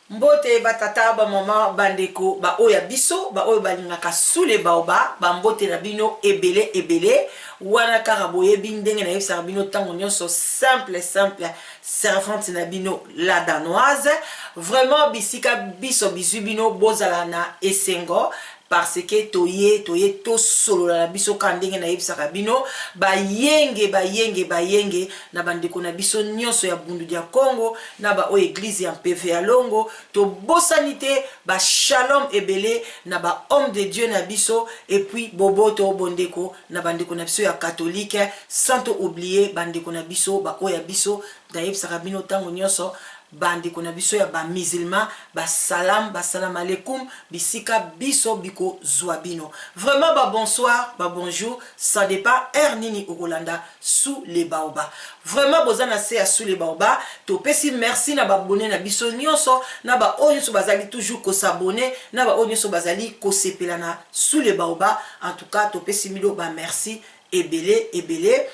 Mbote batata ba mama bandeko ba oya biso ba oyo balingaka sous les baoba ba mbote na bino ebele wana kaka boyebi ndenge na yebisaka bino tango nyonso simple servante na bino la danoise vraiment bisika biso bizwi bino bozala na esengo parce que toye to solo la biso kandenge na yebisaka bino bayenge na bandeko na biso nyonso ya bundu ya Congo na ba o église ya PV ya Longo to bosanité ba shalom ebele na ba homme de Dieu na biso et puis boboto bondeko na bandeko na biso ya catholique sans oublier bandeko na biso ba o ya biso na yebisaka bino tango nyonso bandeko na biso ya ba musulman ba salam alaikum bisika biso biko zwabino vraiment ba bonsoir ba bonjour ça dépend ernini okolanda sous les baobas vraiment bozana se ya sous les baobas to pesi merci na ba abonné na biso nyonso na ba oyo so bazali toujours ko s'abonner na ba oyo so bazali ko sepelana sous les baobas en tout cas to pesi milo ba merci ebele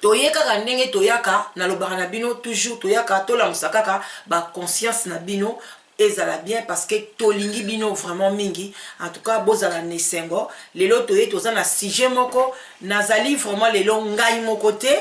toyeka ka ndenge toyaka na lobaka na bino toujours toyaka tolamusa kaka ba conscience na bino ezala bien parce que tolingi bino vraiment mingi en tout cas bozala nesengo lelo toye toza na sujet moko nazali vraiment lelo ngai moko te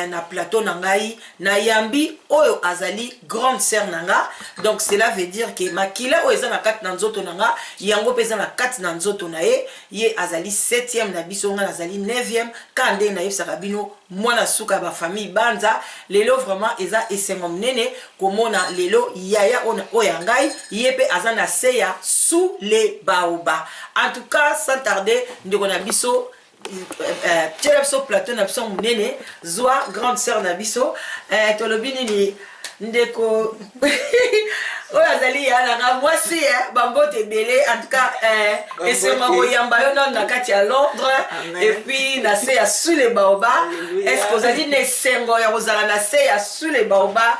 na plateau na ngai na yambi oyo azali grande sœur nanga donc cela veut dire que makila oyo eza na kati na nzoto nanga yango peza na kati na nzoto na ye azali 7e na biso nga azali 9e kande na yebisaka bino mwana suka ba famille banza lelo vraiment eza esengo mnene komona lelo yaya oya ngai yepe azana seya sous les baobas en tout cas sans tarder ndeko na biso tshela biso plateau na biso munene zwa grande sœur na biso tolobi nini ndeko oyo azali ya nanga mwasi bambote ebele en tout cas esenga koyamba yo nano na kati ya Londres et puis na se ya sous les baobas est-ce que ozali na esengo ya kozala na se ya sous les baobas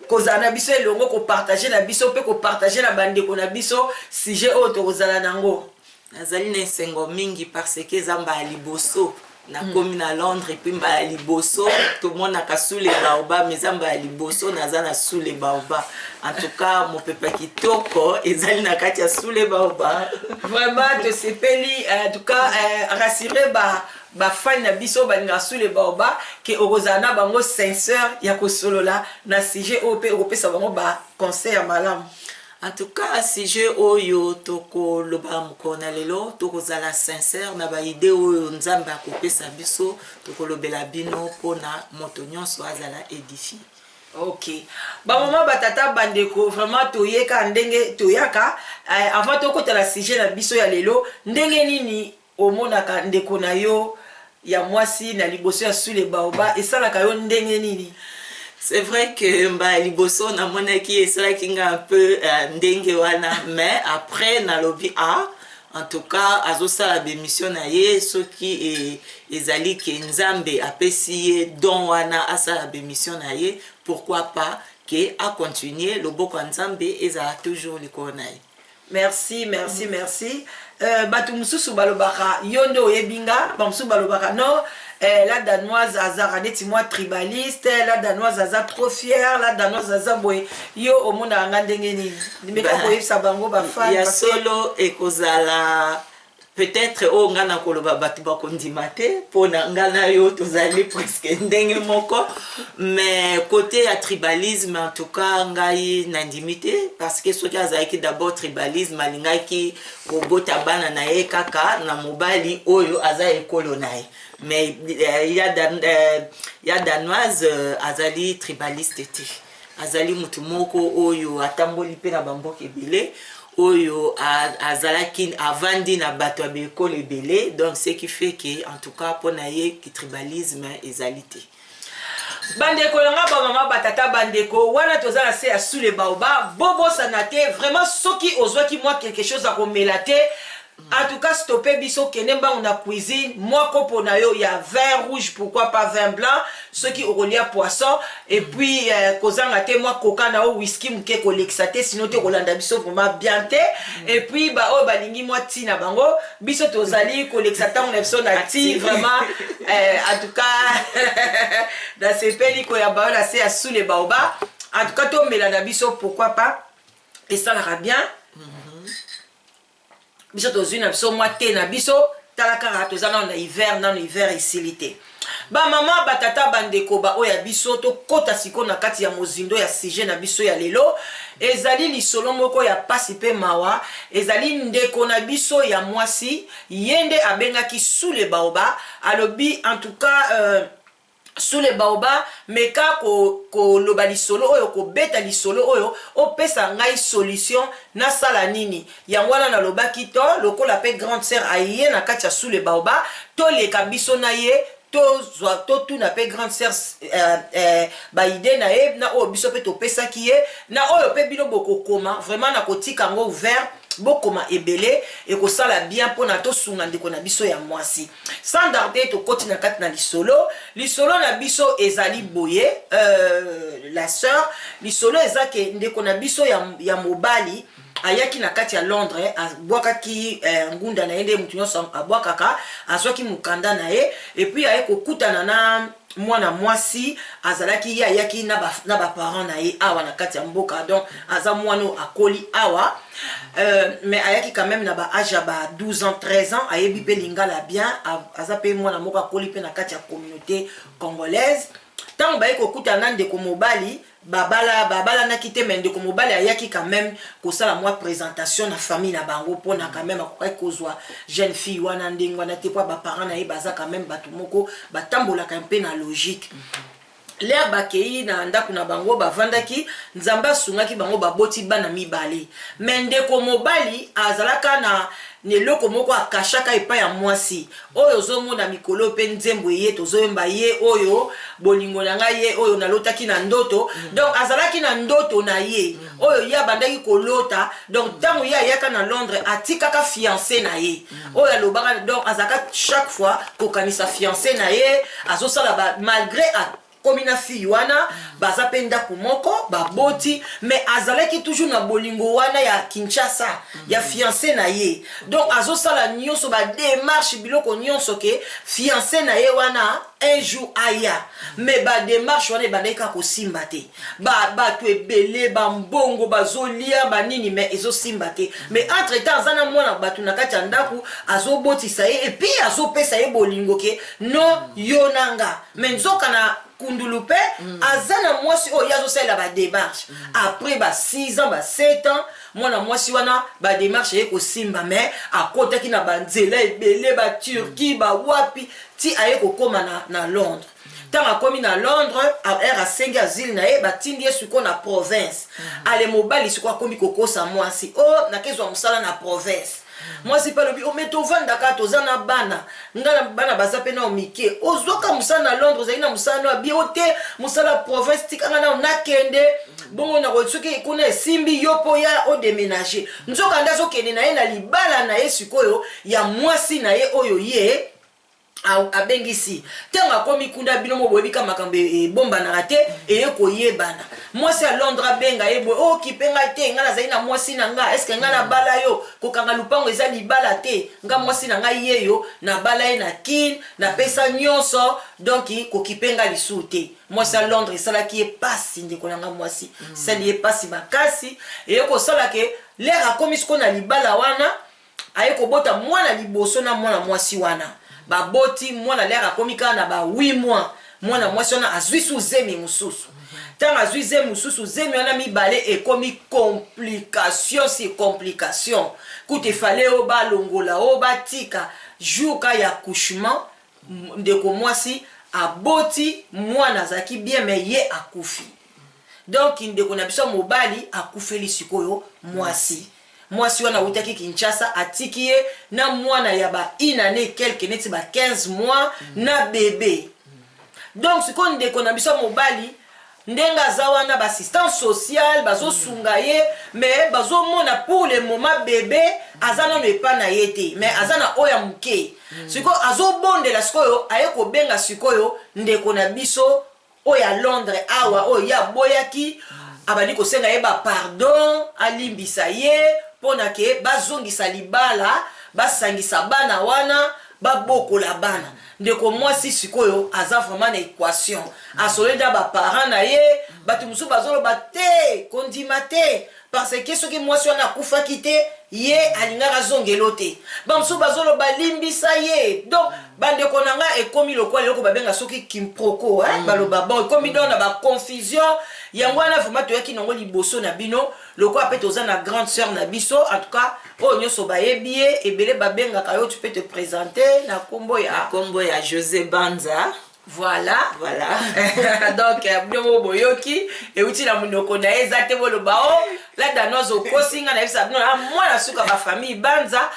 kozala na biso elongo kopartage na biso mpe kopartage na bandeko na biso sujet oyo tokozala nango nazali na esengo mingi parce que eza mbala liboso nakomi na Londres et puis mbala liboso tomonaka sous les baobas mais eza mbala liboso naza na sous les baobas en tout cas mopepa kitoko ezali na kati ya sous les baobas vraiment tosepeli en tout cas rassurer ba fan na biso balinga sous les baobas ke okozala na bango sincère ya kosolola na sujet oyo mpe okopesa bango ba conseil ya malamu. En tout cas, si je oyo toko loba mukona lelo toko zala sincère na ba idée oyo nzamba kopesa biso toko lobela bino pona moto nyonso azala édifié. Ok. Ba maman batata bandeko vraiment toyeka ndenge toyaka avant tokota la sujet na biso ya lelo ndenge nini omonaka ndeko na yo ya mwasi na liboso ya sous les baobas esalaka yo ndenge nini? C'est vrai que mba liboso na monaki esalaki nga un peu ndenge wana mais après na lobi en tout cas azosala bémission na ye soki ezali ke nzambe apesi ye don wana asala bémission na ye pourquoi pas que a continuer loboko nzambe ezala toujours likolo na ye. Merci. Batu mususu balobaka yondo oyebinga ba mususu balobaka non la danoise azara neti moi tribaliste la danoise aza trop fière la danoise aza boy yo omona nga ndenge nini nimeka koyebisa bango ba fan ya solo ekozala peut-être o ngana koloba batu bakondima te pona ngana yo tozali presque ndenge moko mais côté ya tribalisme en tout cas ngai nandimité parce que soki azalaki d'abord tribalisme alingaki kobota bana na ye kaka na mobali oyo aza ekolo na ye mais ya danoise azali tribaliste te azali mutu moko oyo atamboli pe na bamboka ebele oyo azalaki avandi na bato ya bekolo ebele donc ce qui fait que en tout cas pona ye ki tribalisme ezali te bandeko langa ba mama batata bandeko wana toza na se ya sous les baobas bobosana te vraiment soki ozwaki moi quelque chose à komela te en tout cas stopper biso kende mbango na cuisine moi kopo na yo ya vin rouge pourquoi pas vin blanc ceux qui okolia poisson et puis kozanga te moi coca na o whisky muke kolekisa te sinon te kolanda biso vraiment bien te et puis ba o balingi moi ti na bango biso tozali kolekisa tango na biso na ti vraiment en tout cas dans ces pays ko ya ba la c'est sous les baobas en tout cas to melana biso pourquoi pas esalaka bien biso tozwi na biso mwa te na biso tala kaka toza nano hiver esili te bamama batata bandeko baoyo ya biso tokɔta sikoyo na kati ya mozindo ya sujet na biso ya lelo ezali lisolo moko ya pasi mpe mawa ezali ndeko na biso ya mwasi ye nde abengaki Sule Baoba alobi en tout cas Sule Baoba meka koloba lisolo oyo kobeta lisolo oyo opesa ngai solution nasala nini yango wana nalobaki to lokola pe grande sœur aye na kati ya Sule Baoba toleka biso na ye totuna pe grande sœur baide na ye na oyo biso pe topesaki ye na oyo pe bino bokokoma vraiment nakotika yango ouvert bokoma ebele ekosala bien mpona tosunga ndeko na biso ya mwasi sans tarder tokoti na kati na lisolo na biso ezali boye la sœur lisolo eza ke ndeko na biso ya mobali ayaki na kati ya Londres abwakaki ngunda na ye nde mutu nyonso abwakaka azwaki mukanda na ye epuis aye kokutana na mwana mwasi azalaki ye ayaki na baparent na ye awa na kati ya mboka donc aza mwana akoli awa mais ayaki quand même na baage ya ba 12 ans 13 ans ayebi mpe lingala bien aza mpe mwana moko akoli mpe na kati ya communauté congolaise ntango baye kokutana na ndeko mobali babalanaki te me ndeko mobali ayaki quand même kosala mwa présentation na famille na bango mpona quand même akokaki kozwa jeune fille wana ndenge wana te mpo baparent na ye baza quand même bato moko batambolaka mpe na logique lere bakei na ndako na bango bavandaki nzambe asungaki bango baboti bana mibale me ndeko mobali azalaka na neloko moko akashaka epai ya mwasi oyo ozomona mikolo mpe nzembo ye tozoyemba ye oyo bolingo na ngai ye oyo nalotaki na ndoto donc azalaki na ndoto na ye oyo ye abandaki kolota donc ntango ye ayaka na Londres atikaka fiancé na ye oyo alobaka donc azalaka chaque fois kokanisa fiancé na ye azosala malgré komi na fille wana baza pe ndako moko baboti mais azalaki toujours na bolingo wana ya Kinshasa ya fiancé na ye donc azosala nyonso ba démarche biloko nyonso ke fiancé na ye wana un jour aya mais ba démarche wana bandeka kosimba te bato ebele bambongo bazolia banini mais ezosimba te mais entre temps azana mwana bato na kati ya ndako azobotisa ye et puis azopesa ye bolingo ke non yo nanga mais nzoka na kundulupe azana mwasi oyo azosala ba démarche après ba 6 ans ba 7 ans mwana mwasi wana ba démarche ye kosimba mais akotaki na banzela ebele ba Turquie ba wapi ti aye kokoma na Londres tant akomi na Londres asengi asile na ye batindi ye siko na province ale mobali siko akomi kokosa mwasi o nakezwa mosala na province mwasi pa lobi ometo ovandaka toza na bana ngala bana baza pe na omike ozwaka mosala na Londres ozali na mosala no abi ote mosala province tikanga na nakende bongo na soki kuna esimbi yo po ya odeménager nzoka nde azokende na ye na libala na ye sikoyo ya mwasi na ye oyo ye abengisi ntango akomi kunda bino moboyebika makambo ebombanaka te eye koyebana mwasi ya Londres abenga ye boye okipe ngai te ngai nazali na mwasi na ngai eske ngai nabala yo kokanga lupango eza libala te ngai mwasi na ngai yeyo nabala ye na kine napesa nyonso donc kokipe ngai lisusu te mwasi ya Londres esalaki ye pasi ndeko na ngai mwasi esali ye pasi makasi eye kosala ke lere akomi siko na libala wana aye kobota mwana liboso na mwana mwasi wana baboti mwana lere akomi kaka na ba 8 mois mwana mwasi wana azwi su zemi mosusu ntango azwi zemi mosusu zemi wana mibale ekomi complication si complication kuta efale oyo balongola oyo batika jour ka ya accouchement ndeko mwasi aboti mwana azalaki bien mais ye akufi donc ndeko na biso mobali akufeli sikoyo mwasi mwasi wana utaki Kinshasa atiki ye na mwana ya ba inane quelque neti ba 15 mois na bébé donc siko ndeko na biso mobali ndenga za wana ba assistance sociale bazosunga ye mais bazomona pour le moment bébé azana no epa na yete mais azana oya muke siko azobondela sikoyo aye kobenga sikoyo ndeko na biso oya Londres awa oya boyaki abandi kosenga ye ba pardon alimbisa ye pona ke bazongisa libala basangisa bana wana babokola bana ndeko mwasi sikoyo aza vraiment na équation asolo da ba parents na ye bato musu bazoloba te kondima te parce que soki mwasi wana akufaki te ye alingaka zongelo te bamusu bazoloba limbisa ye donc bandeko na nga ekomi lokola eloko babenga soki kimproko baloba bon ekomi donc na baconfusion yango wana vraiment toyaki nango liboso na bino lokola mpe toza na grande sœur na biso en tout cas oyo nyonso bayebi ye ebele babengaka yo tu peux te présenter na kombo ya José Banza. Voilà. Donc, bino boyoki euti na munoko na ezate boloba o la danozo kosinga na bisa bino moi na suka ba famille Banza.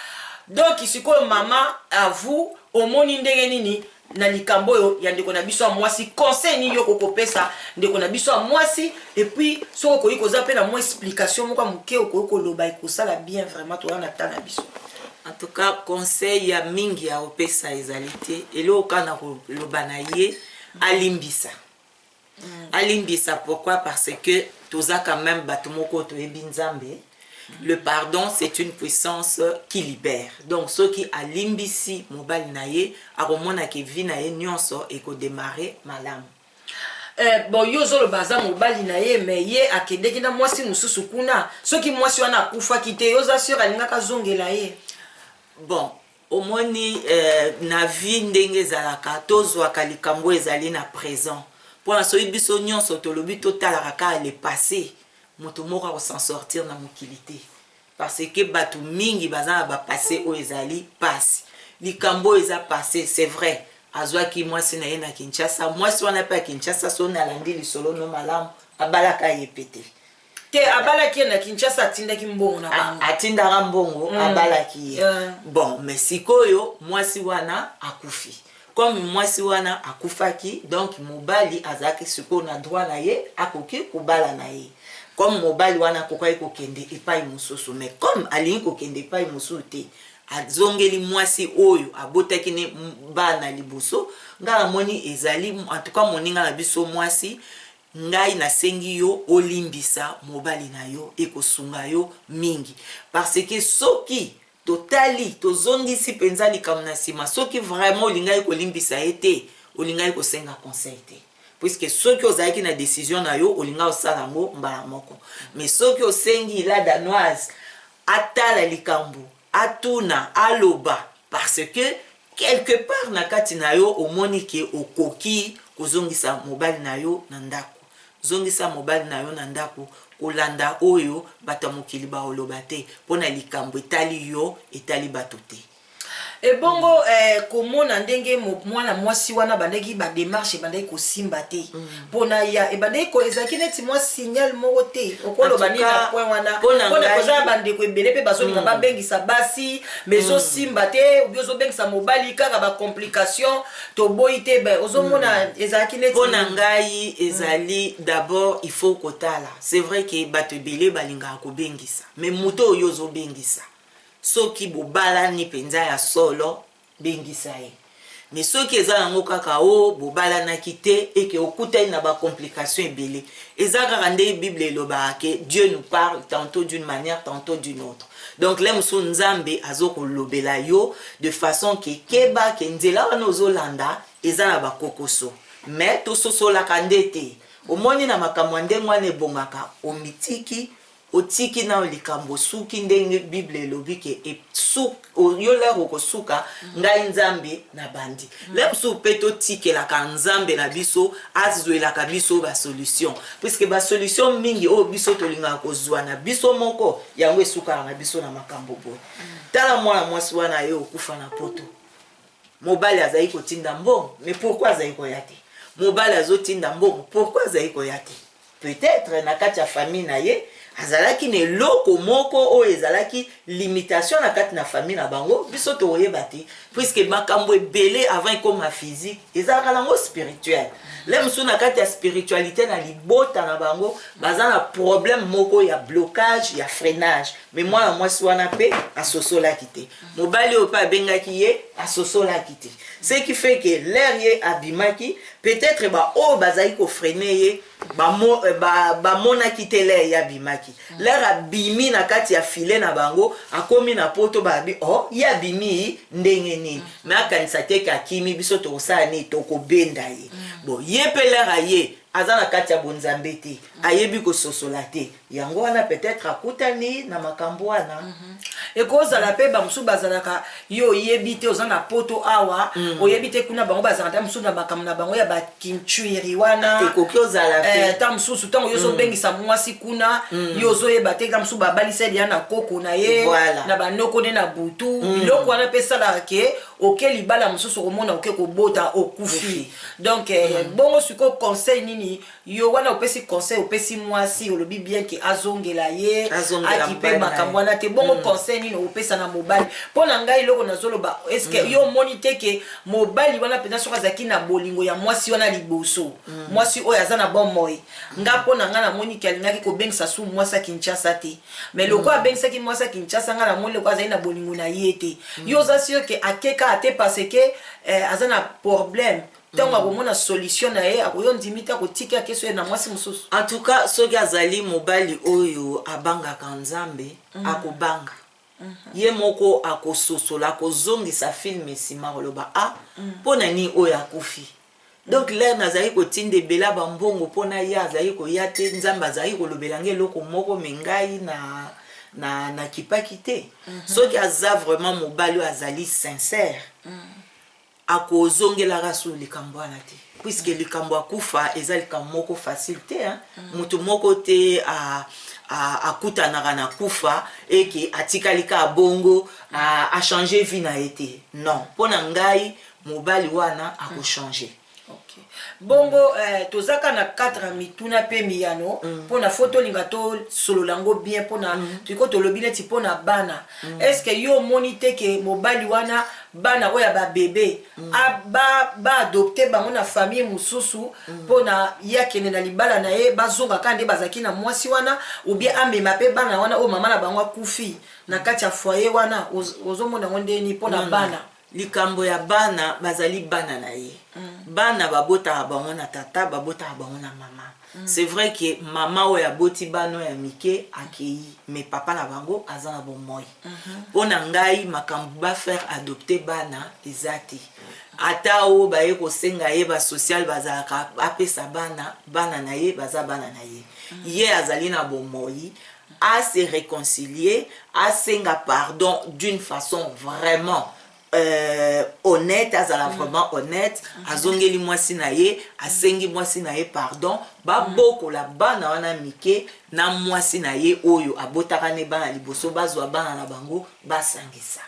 Donc isiko mama à vous omoni ndenge nini na likambo oyo ya ndeko na biso mwasi conseil ni yo kokopesa ndeko na biso mwasi et puis soko koyi koza pe na mo explication moko muke okoko loba ikosala bien vraiment to na tana biso. En tout cas, conseil ya mingi ya opesa ezalité et lo kana lobana ye alimbisa. Alimbisa pourquoi? Parce que toza quand même batumoko to ebinzambe. Le pardon c'est une puissance qui libère. Donc ceux qui alimbisi mobali na ye akomona ke vi na ye nyonso e ko démarrer malamu. Bon yozo le baza mobali na ye mais ye akendeki na mwasi mususu kuna soki mwasi wana akufa kite yoza sur alingaka zongela ye. Bon, omoni na vie ndenge ezalaka tozwaka likambo ezali na présent mpona soki biso nyonso tolobi totalaka kaka le passé moto moko akos'en sortir na mokili te parce que bato mingi baza na bapassé oyo ezali pasi likambo eza passé c'est vrai azwaki mwasi na ye na Kinshasa mwasi wana mpe ya Kinshasa so nalandi lisolo no malamu abalaka ye pete te abalaki na Kinshasa atindaki mbongo na bango atindaka mbongo abalaki bon mais sikoyo mwasi wana akufi comme mwasi wana akufaki donc mobali azaki sikoyo na droit na ye akoki kobala na ye comme mobali wana akoki kokende epai mosusu mais comme alingi kokende epai mosusu te azongeli mwasi oyo abotaki ne bana liboso ngala moni ezali en tout cas moninga na biso mwasi ngai nasengi yo olimbisa mobali na yo ekosunga yo mingi parce que soki totali tozongisi penza likambo na sima soki vraiment olingai kolimbisa ete olingai kosenga conseil te puisque soki ozalaki na décision na yo olinga osala ngo mbala moko mais soki osengi la danoise atala likambo atuna aloba parce que quelque part na kati na yo omoni ke okoki kozongisa mobali na yo na ndako zongisa mobali na yo na ndako kolanda oyo bato mokili baoloba te mpona likambo etali yo etali bato te. Ebongo komona ndenge mwana mwasi wana bandeki ba démarche bandeki kosimba te mpona ya ebandeki ko ezaki neti mwa signal moko te okoloba ni na point wana mpona koza bandeko ebele mpe bazolinga babengisa basi mais osimba te obi ozobengisa mobali kaka ba complication toboyi te ozomona ezalaki neti mpona ngai ezali d'abord il faut kotala c'est vrai que bato ebele balingaka kobengisa mais moto oyo ozobengisa soki bobalani penza ya solo bengisa ye mais soki eza nango kaka o bobalanaki te eke okutani na bacomplication ebele eza kaka nde bible elobaka ke Dieu nous parle tantôt d'une manière tantôt d'une autre donc le mosu nzambe azokolobela yo de façon ke keba ke nzela wana ozolanda eza na bakokoso mais tososolaka nde te omoni na makambo ndenge wana ebongaka omitiki otiki na likambo suki ndenge bible elobi ke yo lero kosuka ngai nzambe na bandi le msu pe totikelaka nzambe na biso azwelaka biso ba solution puisque ba solution mingi o biso tolingaka kozwa na biso moko yango esukaka na biso na makambo boye tala mwana mwasi wana ye okufa na poto mobali azali kotinda mbongo mais pourquoi azali koya te mobali azotinda mbongo pourquoi azali koya te peut-être na kati ya famille na ye azalaki ne loko moko o ezalaki limitation na kati na famille na bango biso toyeba te puisque makambo ebele avant comme physique ezalaka nango spirituel le musu na kati ya spiritualité na libota na bango baza na problème moko ya blocage ya freinage mais mwana mwasi wana pe asosolaki te mobali oyo pe abengaki ye asosolaki te ce qui fait que l'air ye abimaki peut-être ba oyo bazali kofreine ye bamona kitele ya bimaki lara bimi na kati ya file na bango akomi na poto babi oh ya bimi ndenge nini mais akanisa te ka kimi biso to sa ni to ko benda ye bon ye pe lara ye azana kati ya bonzambe te ayebi ko sosola te yango wana peut-être akutani na makambo wana ekozala pe bamusu bazalaka yo yebi te ozana poto awa oyebi te kuna bango bazalaka musu na makambo na bango ya bakinchuiri wana ekoki ozala pe ta mususu tango yo zobengisa mwasi kuna yo zoyeba te ka musu babaliseli ya na koko na ye na banoko ne na butu biloko wana pe salaka ke oke libala mususu komona oke kobota okufi donc bongo siko conseil nini yo wana opesi conseil opesi mwasi olobi bien ke azongela ye akipe makambo wana te bongo conseil nini opesa na mobali pona ngai loko nazoloba est-ce que yo moni te ke mobali wana pena soka zaki na bolingo ya mwasi wana liboso mwasi oyo aza na bon moi nga pona nga na moni ke alingaki kobengisa su mwasi Kinshasa te mais loko abengisaki mwasi Kinshasa nga na moni loko azali na bolingo na ye te yo za sûr ke akeka ate parce que aza na problème tango akomona solution na ye akoyo ndimita kotika keso na mwasi mususu en tout cas soki azali mobali oyo abangaka nzambe akobanga ye moko akososola akozongisa filme esima koloba mpona nini oyo akufi donc lere nazali kotinda ebela bambongo mpona ye azali koya te nzambe azali kolobela nge eloko moko me ngai na kipaki te soki aza vraiment mobali oyo azali sincere akozongelaka su likambo wana te puisque likambo akufa eza likambo moko facile te mutu moko te akutanaka na kufa eke atikalika abongo achange vie na ye te non mpona ngai mobali wana akochange bongo tozaka na 4 mituna pe miyano pona photo linga to solo lango bien pona tiko to lobi neti pona bana est-ce que yo moni te ke mobali wana bana oya ba bébé ba adopter bango na famille mususu pona yakene na libala na ye bazonga kande bazaki na mwasi wana ou bien amema pe bana wana o mama na bango akufi na kati ya foyer wana ozomona ngondeni pona bana likambo ya bana bazali bana na ye bana babotaka bango na tata babotaka bango na mama c'est vrai que mama oyo aboti bana ya mike akei mais papa na bango aza na bomoi mpona ngai makambo bafaire adopter bana eza te ata oyo baye kosenga ye basocial bazalaka apesa bana na ye baza bana na ye ye azali na bomoi à se réconcilier à senga pardon d'une façon vraiment honnête azala vraiment honnête azongeli mwasi na ye asengi mwasi na ye pardon babokola bana wana mike na mwasi na ye oyo abotaka ne bana liboso bazwa bana na bango basangisa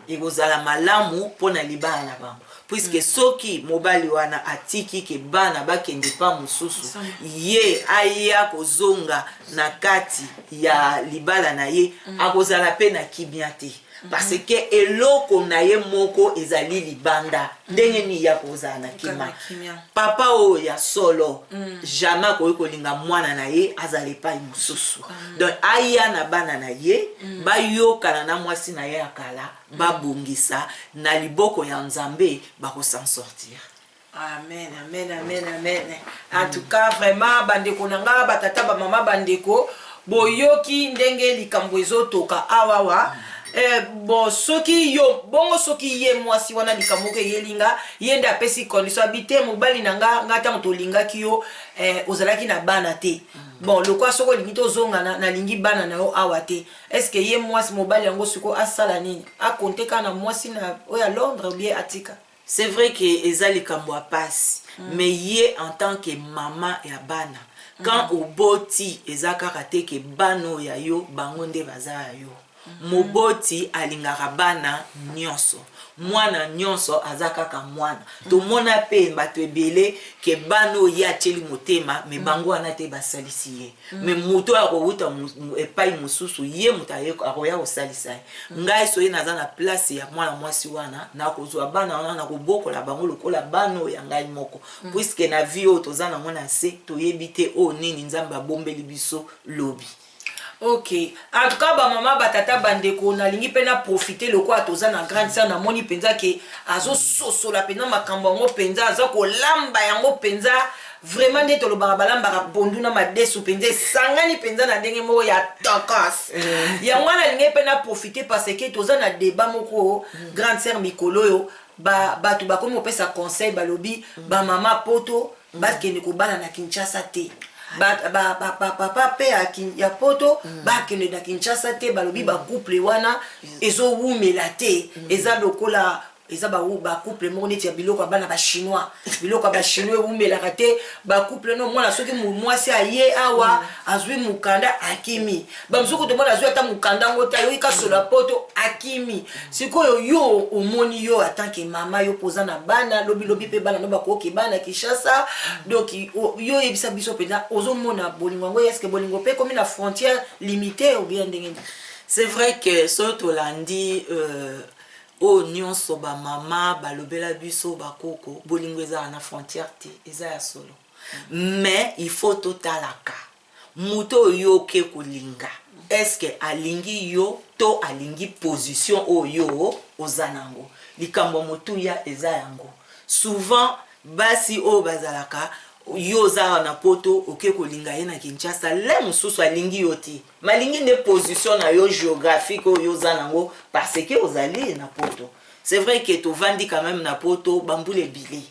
ekozala malamu mpona libala na bango puisque soki mobali wana atiki ke bana bakende pa mususu ye aya kozonga na kati ya libala na ye akozala pe na kimia te parce que eloko na ye moko ezali libanda ndenge ni ya kozala na kima papa o ya solo jamais koyi kolinga mwana na ye azali pa mususu donc aya na bana na ye bayokana na mwasi na ye akala babungisa na liboko ya nzambe bako s'en sortir. Amen, amen, amen, amen. En tout cas, vraiment, bandeko nanga batata ba mama bandeko boyoki ndenge likambo ezotoka awawa. Bon soki yo bongo soki ye mwasi wana likambo ke yelinga yende apesi condition habité mobali nanga ngata motolinga kiyo ozalaki na bana te. Bon lokwa soko lingi to zonga na lingi bana na yo awa te. Est-ce que ye mwasi mobali yango siko asala nini a compter kana mwasi na oya Londres ou bien atika? C'est vrai que ezali likambo a passe mais ye en tant que maman ya bana quand oboti ezaka te ke bano ya yo bango nde baza yo moboti alingaka bana nyonso mwana nyonso azakaka mwana tomona pe bato ebele ke bano ya cheli motema me bango wana te basalisi ye me muto akowuta epai mususu ye mutaye akoya kosalisa ngai soye naza na place ya mwana mwasi wana na kozwa bana wana na kobokola bango lokola bano ya ngai moko puisque na vie oyo toza nango na se toyebi te o nini nzambe abombeli biso lobi. Ok, en tout cas, maman batata bandeko na lingi pena profiter le quoi toza na grande sœur na moni penza ke azo soso la pena makambo ngo penza azo ko lamba yango penza vraiment nde tolobaka balambaka pondu na madesu mpenza esangani mpenza na ndenge moko ya tokos yango wana alingi mpe na profite parce que toza na débat moko grande sœur mikolo oyo bato bakomi kopesa conseil balobi bamama poto bakende kobala na Kinshasa te papa pe ya poto bakende na Kinshasa te balobi bacouple wana ezowumela te eza lokola eza ba couple moko neti ya biloko bana ba chinois biloko ba chinois wumelaka te ba couple no mwana soki mwasi aye awa azwi mukanda akimi ba msuku to mwana azwi ata mukanda ngota yo ikasola poto akimi sikoyo yo omoni yo atanke mama yo poza na bana lobi pe bana no bakoki bana Kinshasa donc yo ebisa biso pena ozomona bolingo ngo est-ce que bolingo pe comme la frontière limitée ou bien ndenge. C'est vrai que soto landi o nyonso ba mama balobela biso bakoko bolingo eza na frontière te eza ya solo mais il faut totalaka muto yo ke kolinga est-ce que alingi yo to alingi position oyo ozanango likambo motuya eza yango souvent basi o bazalaka yo za na poto oke kolinga ye na Kinshasa le mususu alingi yo te malingi ne position na yo géographique yo za nango parce que ozali na poto. C'est vrai que to vandi quand même na poto bambule bili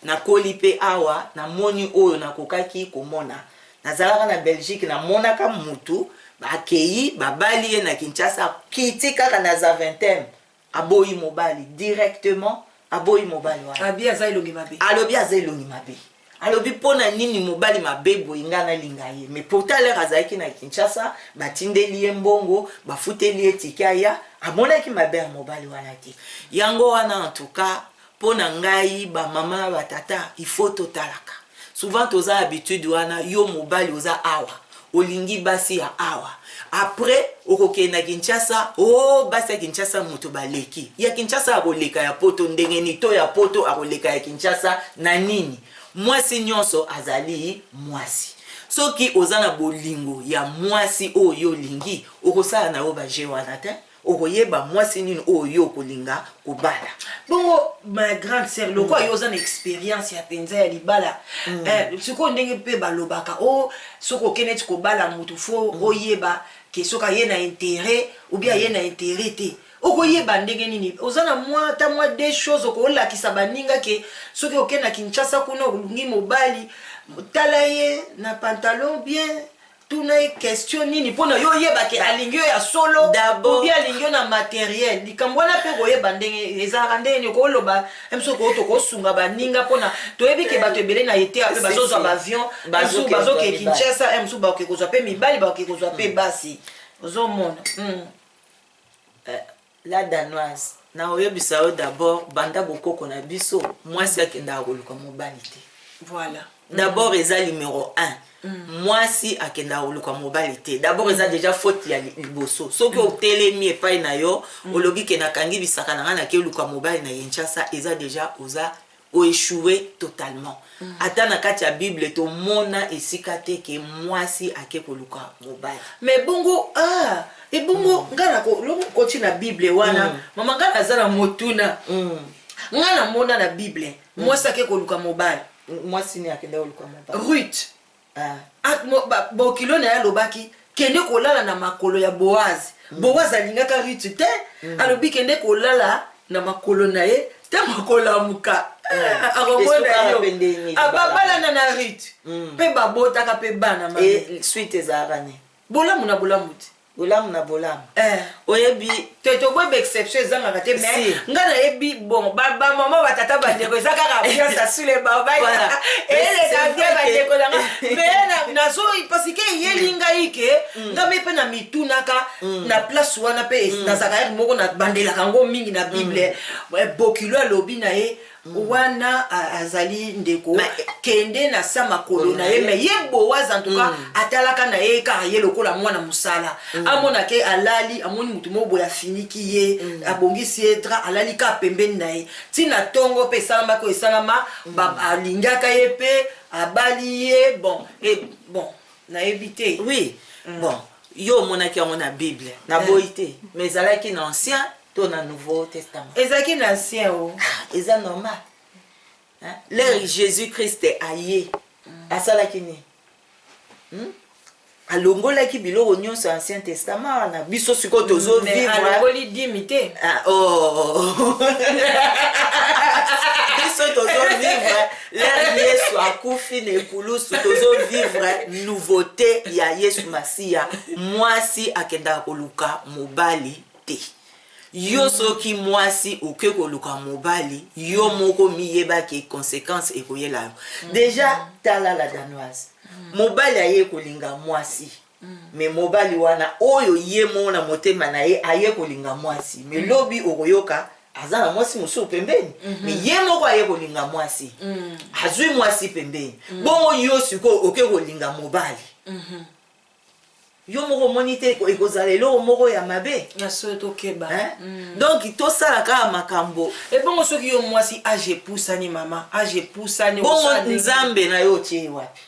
na kolipe awa na moni oyo na kokaki komona nazalaka na Belgique na monaka mutu bakei babali ye na Kinshasa kiti kaka na za vingtaine aboyi mobali directement aboyi mobali wa abi azailongi mabe alobi azailongi mabe alobi pona nini mobali mabebo ingana lingaye mais pourtant l'air azaki na Kinshasa batindeli ye mbongo bafuteli etikaya amonaki mabe mobali wana ti yango wana en tout cas pona ngai ba mama ba tata il faut totalaka souvent toza habitude wana yo mobali oza awa olingi basi ya awa après okoke na Kinshasa basi ya Kinshasa muto baleki ya Kinshasa akoleka ya poto ndenge ni to ya poto akoleka ya Kinshasa na nini mwasi nyonso azali mwasi soki ozana bolingo ya mwasi oyo lingi okosala na yo baje wana te okoyeba mwasi nini oyo kolinga kobala bongo ma grande sœur loko yo ozana expérience ya penza ya libala siko ndenge pe balobaka soko keneti kobala mutu fo oyeba ke soka ye na intérêt ou bien ye na intérêt te okoyeba ndenge nini ozana mwa des choses okolakisa baninga ke soki okena Kinshasa kuna olungi mobali tala ye na pantalon bien tuna question nini pona yo yeba ke alingi ya solo ou bien alingi na matériel likambo wana pe koyeba ndenge ezalaka ndenge ko loba emso ko to kosunga baninga pona toyebi ke bato ebele na ete ape bazozwa ba avion bazo ke Kinshasa emso ba ke kozwa pe mibali ba ke kozwa pe basi ozomona la danoise na oyebisa yo d'abord banda bokoko na biso mwasi akenda koluka mobali te voilà d'abord eza numéro 1 mwasi akenda koluka mobali te d'abord eza déjà faute ya liboso soki otelemi epai na yo olobi ke nakangi bisaka na nga na ke luka mobali na Kinshasa eza déjà oza échoué totalement ata na kati ya Bible to mona esika te ke mwasi ake koluka mobali mais bongo et bongo ngana ko lo continue na Bible wana mama ngana zana motuna ngana mona na Bible mwasi ake koluka mobali mwasi ni akenda koluka mobali Ruth bokilo na ya lobaki kende kolala na makolo ya Boaz Boaz alingaka Ruth te alobi kende kolala na makolo na ye te makolo muka akomona yo ababala na Ruth pe babotaka pe bana ma suite ezarane bolamu na bolamu te bolamu na bolamu oyebi te to bobe exception ezanga te mais ngana yebi bon ba mama batata bandeko ezaka ka bien ça sur les baba et les gars bandeko langa mais na so parce que yelinga ike ngame pe na mitunaka na place wana pe na zakaya moko na bandela kango mingi na Bible bokilo alobi na ye wana azali ndeko kende na sama kolo na ye mais ye Boaz en tout cas atalaka na ye ka ye lokola mwana musala amona ke alali amoni mutu mo boya finiki ye abongisi etra alali ka pembeni na ye tina tongo pe salama ko esalama alingaka ye pe abali ye bon et bon na éviter oui bon yo monaki yango na Bible na boité mais ezalaki na ancien to na nouveau testament ezalaki na ancien eza normal hein? L'air Jésus-Christ aye asalaki nini alongolaki biloko nyonso ancien testament na biso sikoyo tozovivre alongoli dimi te biso tozovivre lere yesu akufi na ekulusu tozovivre nouveauté ya yesu masiya mwasi akendaka koluka mobali te yo soki mwasi oke koluka mobali yo moko miyebaki conséquence ekoyela yo déjà tala la danoise mobali aye kolinga mwasi me mobali wana oyo ye mona motema na ye aye kolinga mwasi me lobi okoyoka aza na mwasi mosusu pembeni me ye moko aye kolinga mwasi azwi mwasi pembeni bongo yo sikoyo oke kolinga mobali yo moko moni te ekozala eloko moko ya mabe donc tosala kaka makambo ebongo soki yo mwasi age epusani mama age epusani bongo nzambe na yo otie wapi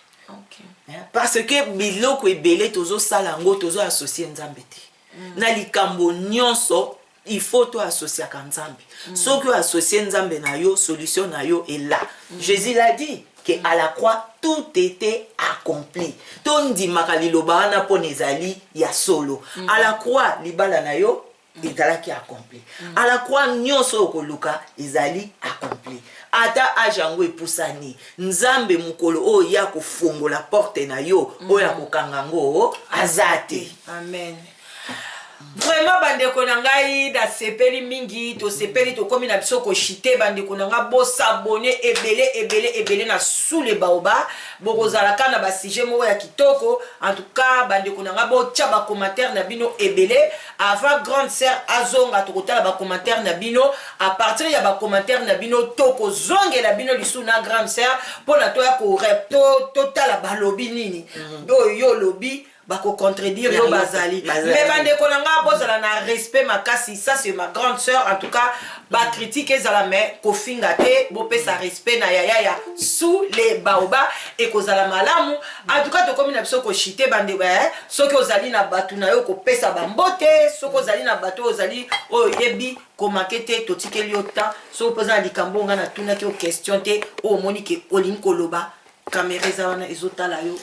parce que biloko ebele tozosala yango tozoassocie nzambe te na likambo nyonso il faut toassociaka nzambe soki oassocie nzambe na yo solution na yo est là Jésus l'a dit que à la croix tout était accompli tondimaka liloba wana mpona ezali ya solo à la croix libala na yo ezalaki accompli à la croix nyonso okoluka ezali accompli ata age yango epusani nzambe mokolo oyo ya kofongola porte na yo oyo akokanga yango aza te amen. Vraiment bandeko na ngai da sepeli mingi to sepeli to komi na biso ko chite bandeko na nga bo s'abonner ebele na sous les baoba bokozala kana ba sujet mo ya kitoko en tout cas bandeko na nga bo tia ba commentaire na bino ebele avant grande sœur azonga to kotala ba commentaire na bino à partir ya ba commentaire na bino to ko zongela bino lisu na grande sœur pona to ya ko to tala ba lobi nini do yo lobi bako contredire yo bazali mais bandeko na nga bozala na respect makasi ça c'est ma grande sœur en tout cas ba critique ezala mais kofinga te bo pesa respect na yaya sous les baoba et kozala malamu en tout cas to komi na biso ko chite bande soki ozali na batu na yo ko pesa bambote soki ozali na batu ozali o yebi ko makete to tikeli yo temps so posa likambo nga na tuna ki o question te o moni ke olingi koloba caméra ezana ezotala yo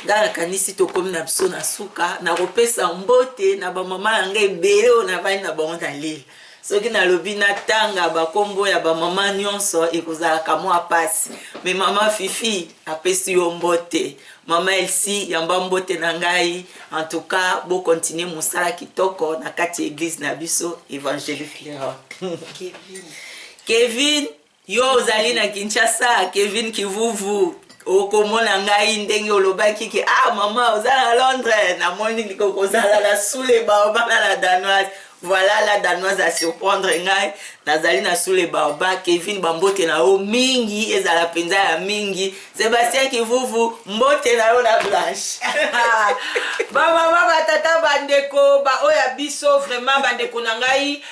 ngala kanisi tokomi na biso na suka na kopesa mbote na bamama na ngai ebele oyo na bani na bango na lile soki nalobi natanga bakombo ya bamama nyonso ekozalaka mwa pasi me mama Fifi apesi yo mbote mama Elsie yamba mbote na ngai en tout cas bo continuer mosala kitoko na kati ya église na biso évangélique Kevin yo ozali na Kinshasa Kevin Kivuvu okomona ngai ndenge olobaki ke mama ozala na Londres namoni kozala na sous les baobas na la danoise voilà la danoise à surprendre ngai nazali na sous les baobas Kevin bambote na yo mingi ezala penza ya mingi Sébastien Kivuvu mbote na yo na Blanche mama batata bandeko ba oya biso vraiment bandeko na ngai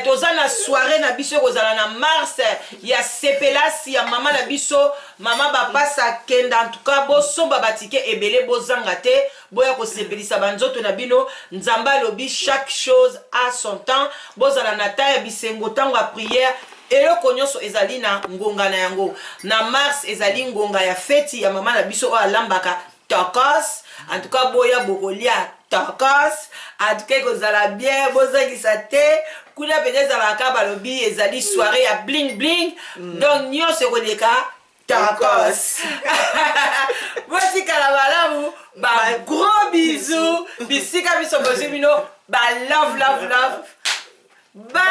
toza na soirée na biso kozala na mars ya sepelasi ya mama na biso mama bapasa kenda en tout cas bosomba batike ebele bozanga te boya kosepelisa banzoto na bino nzamba alobi chaque chose à son temps bozala na ta ya bisengo tango ya prière eloko nyonso ezali na ngonga na yango na mars ezali ngonga ya feti ya mama na biso oyo alambaka tacos en tout cas boya bokolia tacos en tout cas kozala bien bozangisa te kuna pene ezalaka balobi ezali soirée ya bling bling donc nyonso ekoleka tacos botikala malamu ba gros bisous bisika biso bozwi bino ba love bye